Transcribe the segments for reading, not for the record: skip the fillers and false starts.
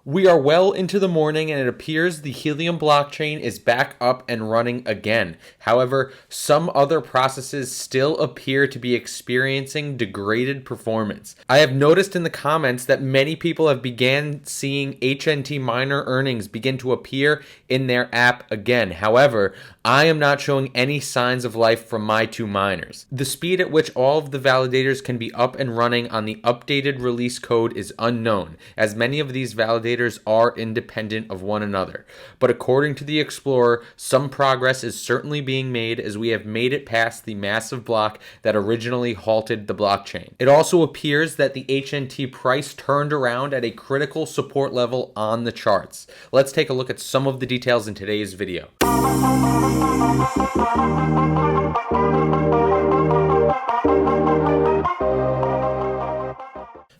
We are well into the morning and it appears the Helium blockchain is back up and running again. However, some other processes still appear to be experiencing degraded performance. I have noticed in the comments that many people have began seeing HNT miner earnings begin to appear in their app again. However, I am not showing any signs of life from my two miners. The speed at which all of the validators can be up and running on the updated release code is unknown, as many of these validators are independent of one another. But according to the Explorer, some progress is certainly being made as we have made it past the massive block that originally halted the blockchain. It also appears that the HNT price turned around at a critical support level on the charts. Let's take a look at some of the details in today's video.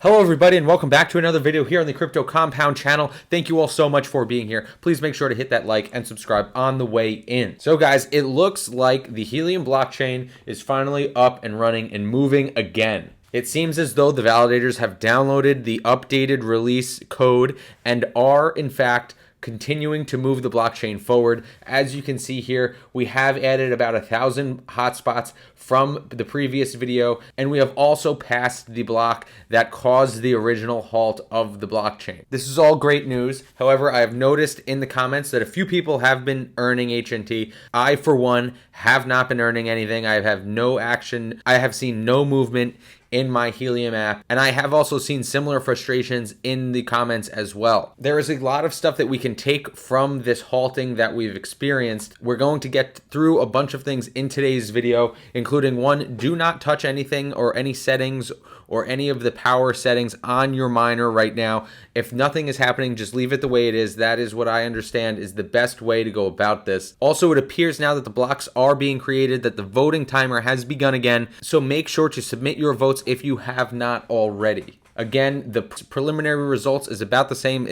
Hello everybody and welcome back to another video here on the Crypto Compound channel. Thank you all so much for being here. Please make sure to hit that like and subscribe on the way in. So guys, it looks like the Helium blockchain is finally up and running and moving again. It seems as though the validators have downloaded the updated release code and are in fact continuing to move the blockchain forward. As you can see here, we have added about 1,000 hotspots from the previous video, and we have also passed the block that caused the original halt of the blockchain. This is all great news. However, I have noticed in the comments that a few people have been earning HNT. I, for one, have not been earning anything. I have no action. I have seen no movement in my Helium app, and I have also seen similar frustrations in the comments as well. There is a lot of stuff that we can take from this halting that we've experienced. We're going to get through a bunch of things in today's video, including one, do not touch anything or any settings or any of the power settings on your miner right now. If nothing is happening, just leave it the way it is. That is what I understand is the best way to go about this. Also, it appears now that the blocks are being created, that the voting timer has begun again, so make sure to submit your votes if you have not already. Again, the preliminary results is about the same.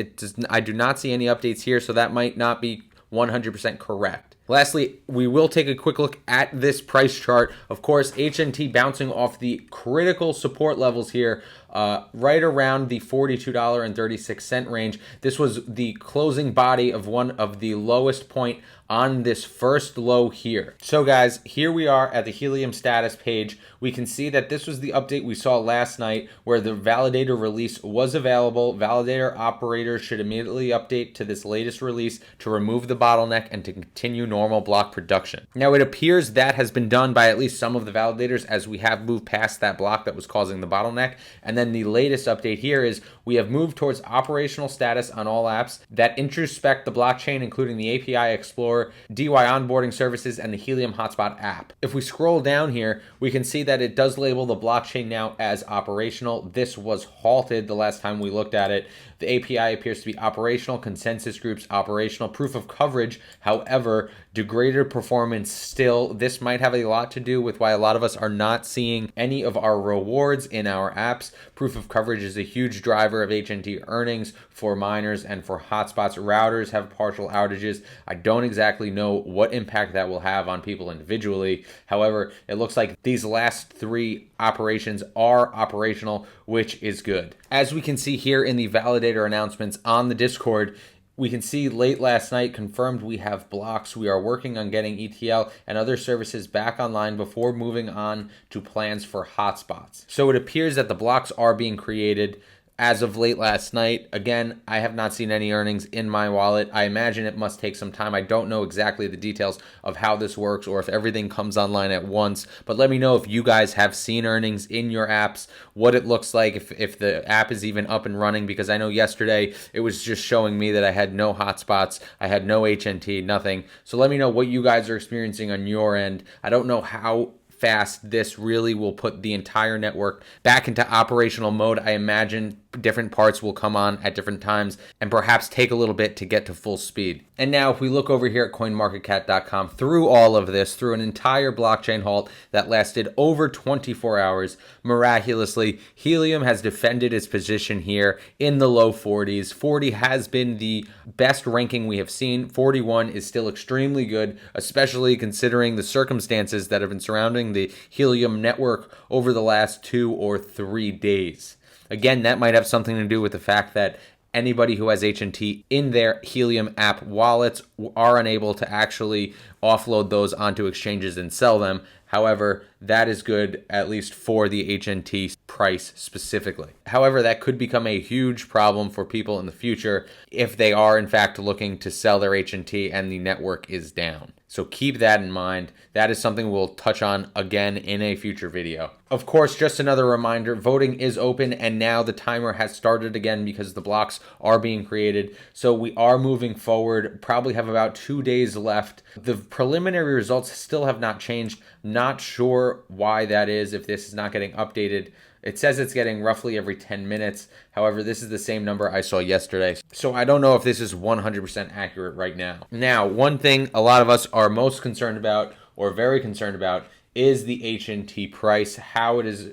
I do not see any updates here, so that might not be 100% correct. Lastly, we will take a quick look at this price chart. Of course, HNT bouncing off the critical support levels here, right around the $42.36 range. This was the closing body of one of the lowest point on this first low here. So guys, here we are at the Helium status page. We can see that this was the update we saw last night where the validator release was available. Validator operators should immediately update to this latest release to remove the bottleneck and to continue normal block production. Now it appears that has been done by at least some of the validators as we have moved past that block that was causing the bottleneck. And then the latest update here is we have moved towards operational status on all apps that introspect the blockchain, including the API Explorer, DY onboarding services, and the Helium Hotspot app. If we scroll down here, we can see that it does label the blockchain now as operational. This was halted the last time we looked at it. The API appears to be operational, consensus groups operational, proof of coverage, however, degraded performance still. This might have a lot to do with why a lot of us are not seeing any of our rewards in our apps. Proof of coverage is a huge driver of HNT earnings for miners and for hotspots. Routers have partial outages. I don't exactly know what impact that will have on people individually. However, it looks like these last three operations are operational, which is good. As we can see here in the validator announcements on the Discord, we can see late last night confirmed we have blocks. We are working on getting ETL and other services back online before moving on to plans for hotspots. So it appears that the blocks are being created as of late last night. Again, I have not seen any earnings in my wallet. I imagine it must take some time. I don't know exactly the details of how this works or if everything comes online at once, but let me know if you guys have seen earnings in your apps, what it looks like, if the app is even up and running, because I know yesterday it was just showing me that I had no hotspots, I had no HNT, nothing. So let me know what you guys are experiencing on your end. I don't know how fast this really will put the entire network back into operational mode. I imagine different parts will come on at different times and perhaps take a little bit to get to full speed. And now if we look over here at coinmarketcap.com, through all of this, through an entire blockchain halt that lasted over 24 hours, miraculously, Helium has defended its position here in the low 40s. 40 has been the best ranking we have seen. 41 is still extremely good, especially considering the circumstances that have been surrounding the Helium network over the last 2 or 3 days. Again, that might have something to do with the fact that anybody who has HNT in their Helium app wallets are unable to actually offload those onto exchanges and sell them. However, that is good, at least for the HNT price specifically. However, that could become a huge problem for people in the future if they are in fact looking to sell their HNT and the network is down. So keep that in mind. That is something we'll touch on again in a future video. Of course, just another reminder, voting is open and now the timer has started again because the blocks are being created. So we are moving forward, probably have about 2 days left. The preliminary results still have not changed. Not sure why that is, if this is not getting updated. It says it's getting roughly every 10 minutes. However, this is the same number I saw yesterday. So I don't know if this is 100% accurate right now. Now, one thing a lot of us are most concerned about, or very concerned about, is the HNT price. How is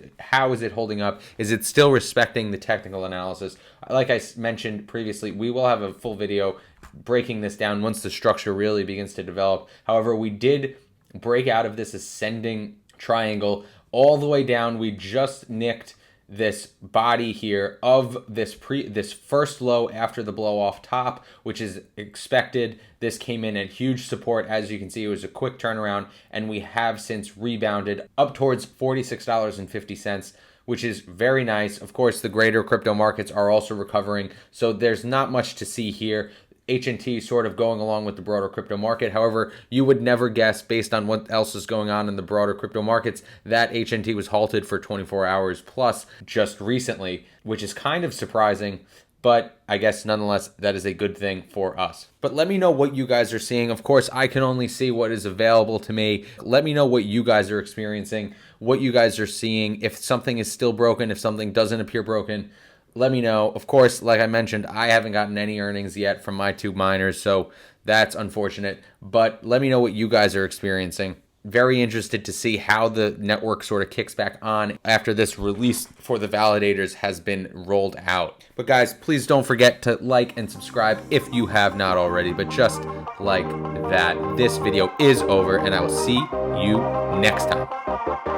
it holding up? Is it still respecting the technical analysis? Like I mentioned previously, we will have a full video breaking this down once the structure really begins to develop. However, we did break out of this ascending triangle all the way down. We just nicked this body here of this first low after the blow off top, which is expected. This came in at huge support. As you can see, it was a quick turnaround, and we have since rebounded up towards $46.50, which is very nice. Of course, the greater crypto markets are also recovering, so there's not much to see here. HNT sort of going along with the broader crypto market. However, you would never guess, based on what else is going on in the broader crypto markets, that HNT was halted for 24 hours plus just recently, which is kind of surprising. But I guess nonetheless, that is a good thing for us. But let me know what you guys are seeing. Of course, I can only see what is available to me. Let me know what you guys are experiencing, what you guys are seeing. If something is still broken, if something doesn't appear broken, let me know. Of course, like I mentioned, I haven't gotten any earnings yet from my two miners, so that's unfortunate. But let me know what you guys are experiencing. Very interested to see how the network sort of kicks back on after this release for the validators has been rolled out. But guys, please don't forget to like and subscribe if you have not already. But just like that, this video is over, and I will see you next time.